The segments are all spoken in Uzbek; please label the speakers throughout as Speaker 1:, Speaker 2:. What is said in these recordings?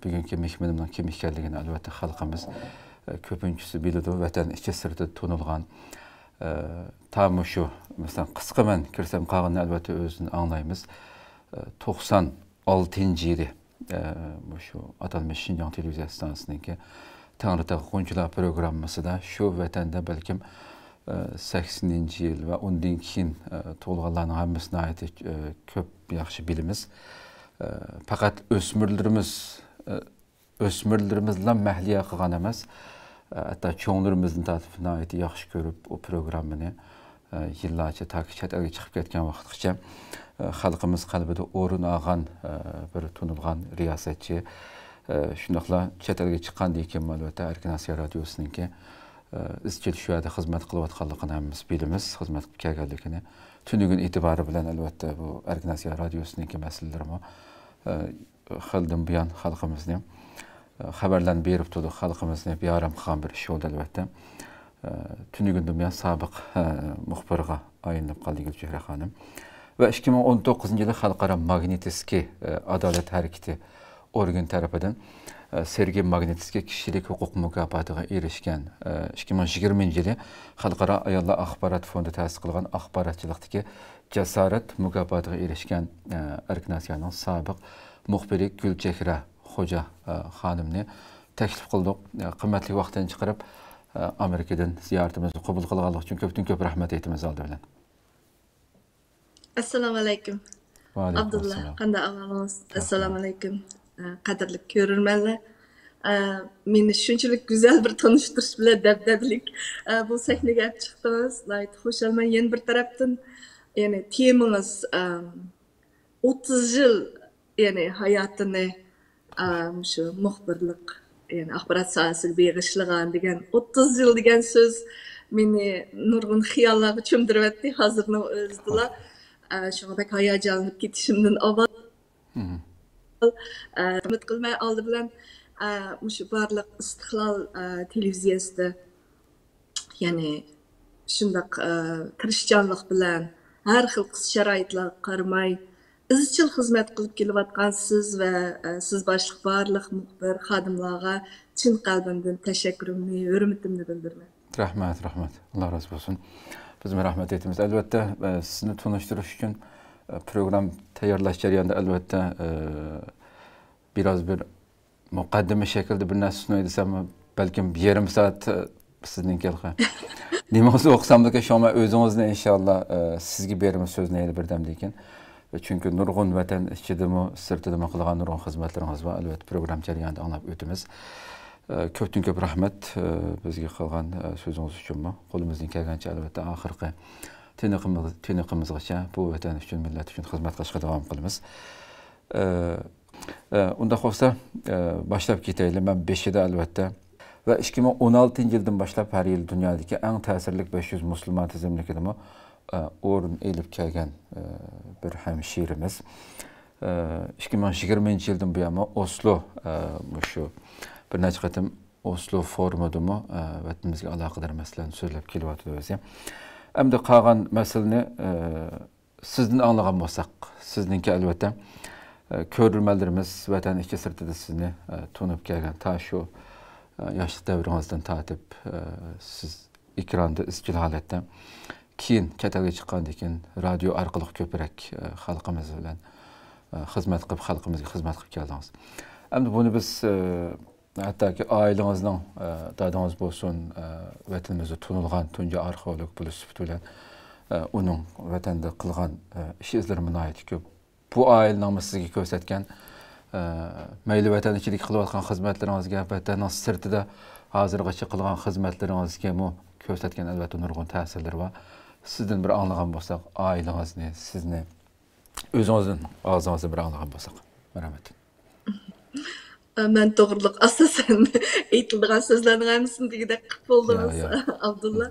Speaker 1: bugünkü mehmanımdan kim ekanligini albatta xalqimiz ko'pinchisi biladi. Vatan ichi sirti tunilgan tam şu mesela qisqa men kirsam qolganini albatta o'zini anglaymiz. 96 yili şu atalmış Şinjan televiziya stansiyasınınki Tanrıtağ Qo'nchilar programmasida shu vatanda balkim 80 yil va undan keyin tug'ilganlarning hammasini aytib ko'p yaxshi bilamiz. Faqat o'smirlarimiz bilan mahliya qilgan emas, hatto cho'nglarimizning tarafini aytib yaxshi ko'rib o programmani yillarcha takip chet elga chiqib ketgan vaqtgacha xalqimiz qalbida o'rin olgan bir tunilgan riyosatchi shundoqla chet elga chiqqandan keyin albatta Erkin Asiya radiosiningki izchil shu yerda xizmat qilayotganligini hammamiz bilamiz, xizmat qilib kelganligini. Tunigun e'tibori bilan albatta bu Erkin Asiya radiosiningki masalalarimi xildan buyon xalqimizni xabarlarni berib turdi, xalqimizni beorom qilgan bir ish bo'ldi albatta. Tunigundan buyon sobiq muxbirga aylanib qoldi Gulchehra xonim. Va 2019 yili Xalqaro Magnitskiy adolat harakati organ tarafidan Sergey Magnitskiy kishilik huquq mukofotiga erishgan. 2020 yili Xalqaro ayollar axborot fondi ta'sis qilgan axborotchilikdagi jasorat mukofotiga erishgan Erkin Asiyaning sobiq muxbiri Gulchehra Xo'ja xonimni taklif qildik. Qimmatli vaqtdan chiqarib Amerikadan ziyoratimizni qabul qilganlik uchun ko'p rahmat aytamiz oldi bilan.
Speaker 2: Assalomu alaykum. Abdulla, qanday ahvolingiz? Assalomu alaykum. Qadrli ko'rurmanlar. Meni shunchalik go'zal bir tanishtirish bilan dabdabalik bu sahnaga olib chiqdingiz. Xushalman yana bir tarafdan, ya'ni temangiz 30 yil ya'ni hayotini shu muxbirlik, ya'ni axborot sohasiga bag'ishlagan degan 30 yil degan so'z meni nurg'un xiyollarga cho'mdiryapti hozirni o'zida. Shunga hayajonlanib ketishimdan avval umid qilmay oldi bilan shu barliq Istiqlol televiziyasida ya'ni shundoq tirishchanlik bilan har xil sharoitlarga qaramay izchil xizmat qilib kelayotgan siz va siz boshliq barliq muxbir xodimlarga chin qalbimdan tashakkurimni, hurmatimni bildiraman.
Speaker 1: Rahmat. Alloh razı bo'lsin. Biz rahmat aytamiz. Albatta sizni tanishtirish uchun program tayyorlash jarayonida albatta biraz bir muqaddima shaklida bir narsa sunay desam, balkim yarım soat sizning kelqa. Nima o'qsamda shoma o'zingizni inshaalloh sizga beramiz so'zni birdam degan. Çünkü nurg'un vatan ichidami, sirtidami qilgan nurg'un xizmatlaringiz va albatta program jarayonida anglab o'tamiz. Ko'p rahmat bizga qilgan so'zingiz uchunmi? Qo'limizdan kelgancha albatta oxirgi tiniqimizgacha bu vatan uchun, millat uchun xizmat qilishga davom qilamiz. Unda bo'lsa boshlab ketaylik. Men 5-da albatta va 2016 yildan boshlab har yil dunyodagi eng ta'sirli 500 musulmon tizimligidami o'rin elib kelgan bir hamshirimiz. 2020 yildan buyon Oslo shu bir necha qatim Oslo forumidami vatanimizga aloqador masalalarni so'zlab kelyapti o'zi. Endi qolgan masalani sizdan anglagan bo'lsak, sizningki albatta ko'rurmanlarimiz vatan ichi sirtida sizni tunib kelgan ta shu yoshlik davringizdan tortib siz ekranda izchil holatda keyin chet elga chiqqandan keyin radio orqali ko'proq xalqimiz bilan xizmat qilib, xalqimizga xizmat qilib keldingiz. Endi buni biz hattoki oilangizning dadingiz bo'lsin, vatanimizda tunilgan tunji arxeolog bo'lish bilan uning vatanda qilgan ish izlarini aytib ko'p. Bu oilaning sizga ko'rsatgan mayli vatanchilik qilayotgan xizmatlaringizga, vatanning sirtida hozirgacha qilgan xizmatlaringizga ko'rsatgan albatta nurg'un ta'sirlar va sizdan bir anglagan bo'lsak, oilangizni, sizni o'zingizdan og'zingizdan bir anglagan bo'lsak. Rahmat.
Speaker 2: Men to'g'riliq asosan aytilgan so'zlarning hammasini degidek qilib bo'ldingiz, Abdulla.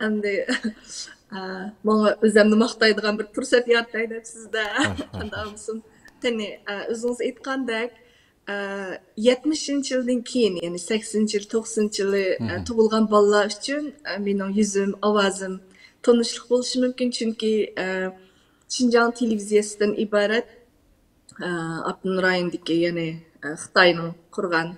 Speaker 2: Endi menga o'zimni maqtaydigan bir fursat yaratay deb sizda qanday bo'lsin. Tani o'zingiz aytgandek 70-yildan keyin, ya'ni 80-yil, 90-yili tug'ilgan bolalar uchun mening yuzim, ovozim tanishlik bo'lishi mumkin, chunki Şinjan televiziyasidan iborat Abdun rayonidagi, ya'ni Xitoyning qurgan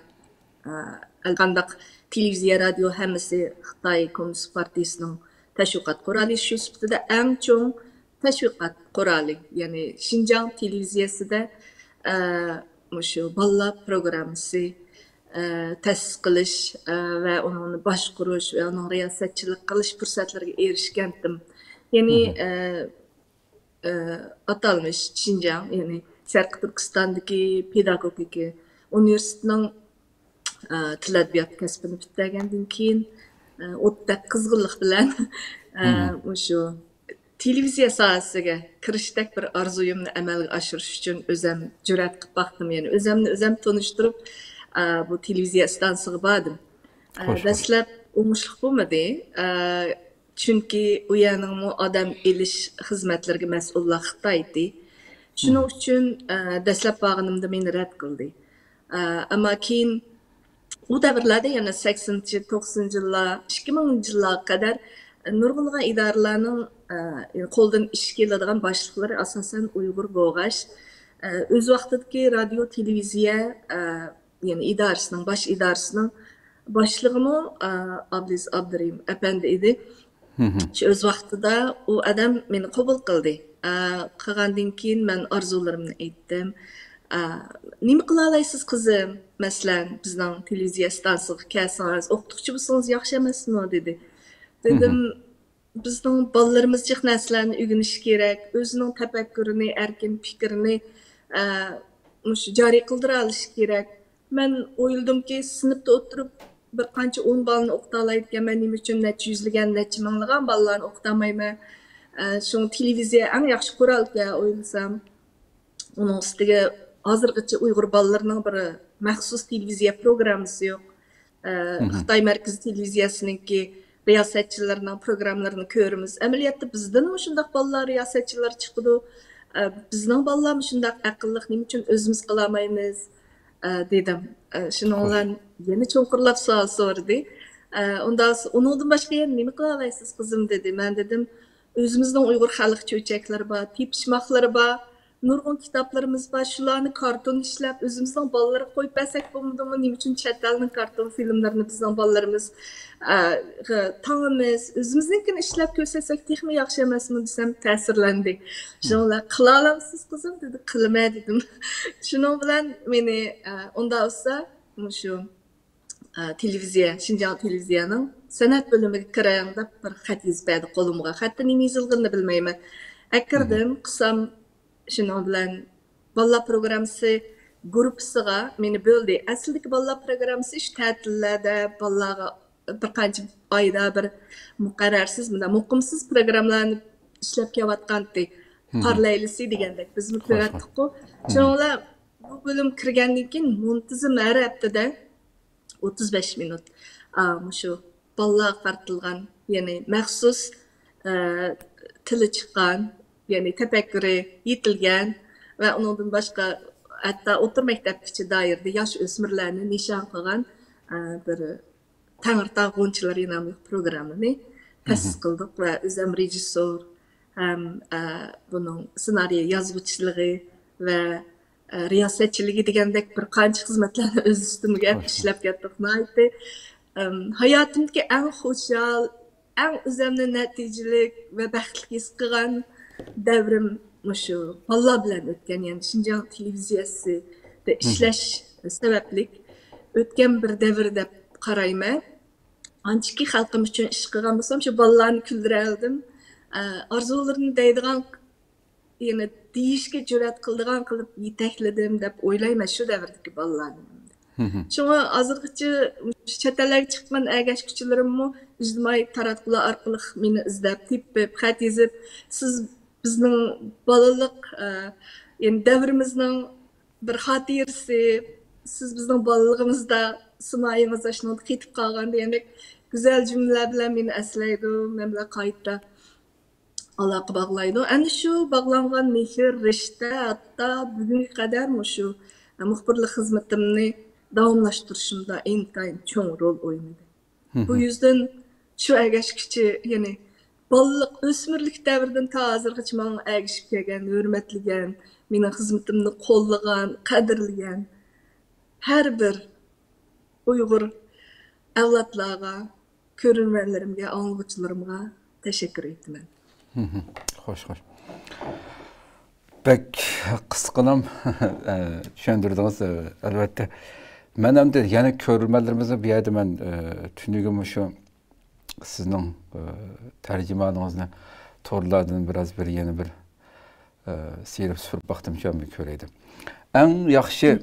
Speaker 2: qandaq televiziya, radio hammasi Xitoy Kommunist partiyasining tashviqot quroli shu sifatida eng cho'ng tashviqot quroli, ya'ni Xinjiang televiziyasida shu bolalar programmasi ta'sis qilish va uni boshqarish va uni riyosatchilik qilish fursatlarga erishgandim. Ya'ni atalmış Xinjiang, ya'ni Sharqiy Turkistondagi pedagogika universitetining til adabiyot kasbini bitgandan keyin o'tda qizg'inlik bilan shu televiziya sohasiga kirishdak bir orzuyimni amalga oshirish uchun o'zim jur'at qilib baxtim, ya'ni o'zimni o'zim tanishtirib bu televiziya stansiyasiga bordim. Dastlab o'ngishli bo'lmadi. Chunki u yerning odam elish xizmatlariga mas'ullar Xitoy edi. Shuning uchun dastlab borganimda meni rad qildi. Ammo keyin u davrlarda yana 80-90-yillar, 2000-yillarga qadar nurg'ulg'an idoralarning qo'ldan ish keladigan boshliqlari asosan Uyg'ur bo'lg'ash, o'z vaqtidagi radio televiziya ya'ni idorasining bosh idorasining boshlig'imi Abdulaziz Abdurahim apandi edi. Shu o'z vaqtida u odam meni qabul qildi. Qilgandan keyin men orzularimni aytdim. Nima qila olasiz qizim? Masalan, bizning televiziya stansiyasiga kelsangiz, o'qituvchi bo'lsangiz yaxshi emasmi dedi. Dedim, bizning bolalarimiz jiq narsalarni o'rganish kerak, o'zining tafakkurini, erkin fikrini joriy qildira olish kerak. Men o'yladimki, sinfda o'tirib bir qancha 10 balani o'qita olaydigan, men nima uchun necha yuzlagan, necha minglagan balalarni o'qita olmayman. Shu televiziya eng yaxshi qurolga o'ylasam, uning ustiga hozirgacha Uyg'ur bolalarining bir maxsus televiziya programmasi yo'q. Xitoy markaziy televiziyasiningki riyosatchilarining programmalarini ko'ramiz. Amaliyotda bizdan shunday bolalar riyosatchilar chiqdi. Bizning bolalar shunday aqlli, nima uchun o'zimiz qila olmaymiz dedim. Shuning bilan yana cho'nqurlab savol so'radi. Undan boshqa nima qila olasiz qizim dedi. Men dedim, o'zimizning Uyg'ur xalq cho'chaklari bor, tepishmoqlari bor, nurg'un kitoblarimiz bor, shularni karton ishlab o'zimizning bolalarga qo'yib bersak bo'lmadimi? Nima uchun chet elning karton filmlarini bizning bolalarimiz tanimiz, o'zimiznikini ishlab ko'rsasak texmi yaxshi emasmi desam ta'sirlandi. Shunlar qila olamsiz qizim dedi, qilma dedim. Shuning bilan meni unda olsa shu televiziya, Xinjiang televiziyaning san'at bo'limiga kirayim deb bir xat yozib berdi qo'limga. Xatda nima yozilganini bilmayman. Akirdim, qisam shuning bilan bolalar programmasi gruppasiga meni bo'ldi. Aslidagi bolalar programmasi shu ta'tillarda bolalarga bir qancha oyda bir muqarrarsiz, muqimsiz programmalarni ishlab kelayotgandi. Parlaylisi degandek bizmi ko'ratdik-ku. Shuninglar bu bo'lim kirgandan keyin muntazam har haftada 35 minut shu bolalarga qaratilgan, ya'ni maxsus tili chiqqan, ya'ni tafakkuri yetilgan va undan boshqa hatto o'rta maktabgacha doirada yosh o'smirlarni nishon qilgan bir Tangirtog' g'unchilari nomli programmani ta'sis qildik va o'zim rejissor ham buning ssenariy yozuvchiligi va riyosatchiligi degandek bir qancha xizmatlarni o'z ustimga ishlab ketdik. Hayotimdagi eng xushal, eng o'zimni natijali va baxtli his qilgan davrim shu bolalar bilan o'tgan, ya'ni Xinjiang televiziyasida ishlash sababli o'tgan bir davr deb qarayman. Anchaki xalqim uchun ish qilgan bo'lsam, shu bolalarni kuldira oldim. Orzularini deydigan, ya'ni deyishga jur'at qildigan qilib yetakladim deb o'ylayman shu davrdagi bolalarni. Shunga hozirgacha chet ellarga chiqman agashkuchilarimmi ijtimoiy taratqular orqali meni izlab, tepib, xat yozib, siz bizning bolalik, ya'ni davrimizning bir xotirasi, siz bizning bolaligimizda sinoyingizda shuni ketib qolgan degandek go'zal jumlalar bilan meni aslaydi, men bilan qayta aloqa bog'laydi. Ana shu bog'langan mehr, rishta hatto bugunga qadar shu muxbirlik xizmatimni davomlashtirishimda intayin cho'ng rol o'ynadi. Bu yüzden shu agashkichi, ya'ni bolalik, o'smirlik davridan ta hozirgacha menga agishib kelgan, hurmatlagan, mening xizmatimni qo'llagan, qadrlagan her bir Uygur avlatlarga, körünmenlerimge, anlıqçılarımga teşekkür ettim.
Speaker 1: Hoş. Pek kıskanam düşündürdünüz elbette. Ben hem de yani körülmelerimize bir yerde ben tünügüm şu sizin tercümanınızla torlardan biraz bir yeni bir seyirip sürüp baktım şu an bir köreydim. En yaxşı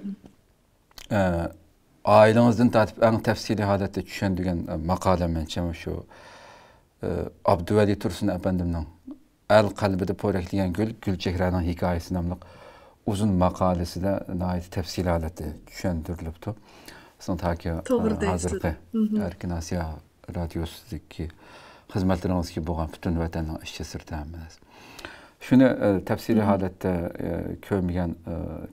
Speaker 1: ailenizden tatip en tefsili halette düşündüğün makalem mençem şu Abdüveli Tursun Efendim'nin El kalbide porekleyen gül çehranın hikayesi namlık uzun makalesi de nait tefsili halette düşündürülüptü. Son ta ki hazırkı Erkin Asya Radyosu'daki hizmetleriniz ki boğan bütün vatanın işçi sırtağımız. Şunu tefsili halette körmegen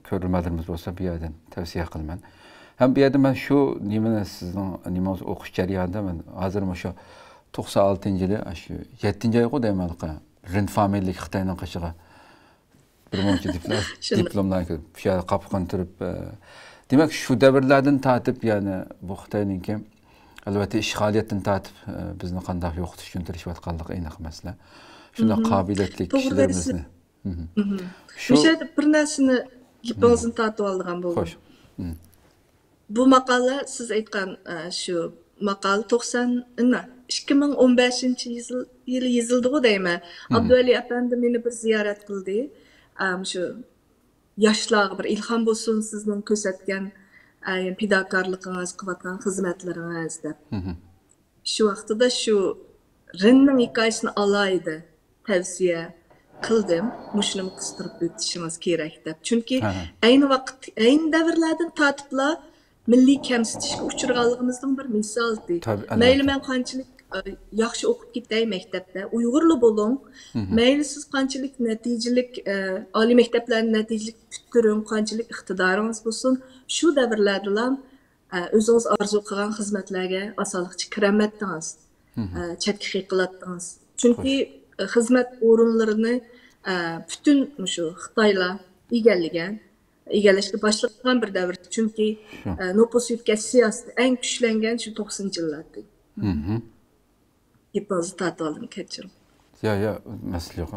Speaker 1: körülmelerimiz olsa bir yerden tavsiye kılman. Hem bir yerden ben şu nimene sizin nimeniz okuş jarayonida ben hazır şu 96 yılı şu 7. ayı deyman Rind familiylik Xitaydan qaşığa bir monçu diplomdan şöyle kapıqan turib demek şu devirlerden tatip yani bu Xitayning ki elbette işgaliyatdan tatip bizni qandaq yo'qitish uchun tirishayotganligi aniq masala. Shunda qobiliyatli kishilarimizni.
Speaker 2: Shu yerda bir narsani ipingizni tortib olgan bo'ldim.
Speaker 1: Xo'sh.
Speaker 2: Bu maqola siz aytgan shu maqola 2015-yili yozildi deyman. Abduvali apandi meni bir ziyorat qildi. Shu yoshlarga bir ilhom bo'lsin sizning ko'rsatgan fidokorligingiz, qilayotgan xizmatlaringiz deb. Shu vaqtida shu Rinning hikoyasini alaydi tavsiya qildim. Mushuni qistirib o'tishingiz kerak deb. Chunki ayni vaqt, ayni davrlardan tortiblar milliy kamsitishga uchraganligimizning bir misoldi. Mayli men qanchalik yaxshi o'qib ketay maktabda, Uyg'urli bo'ling. Mayli siz qanchalik natijalik oliy maktablarni natijalik putküring, qanchalik iqtidoringiz bo'lsin, shu davrlarda o'zingiz orzu qilgan xizmatlarga osonlikcha kiramatdingiz. Chetga qilatdingiz. Chunki xizmat o'rinlarini bütün shu Xitoylar egallashga boshlagan bir davr. Chunki nopus yetkazish siyosati eng kuchlangan shu 90-yillarda. Ipingizni tortib oldim, kechiring.
Speaker 1: Ya, masala yo'q.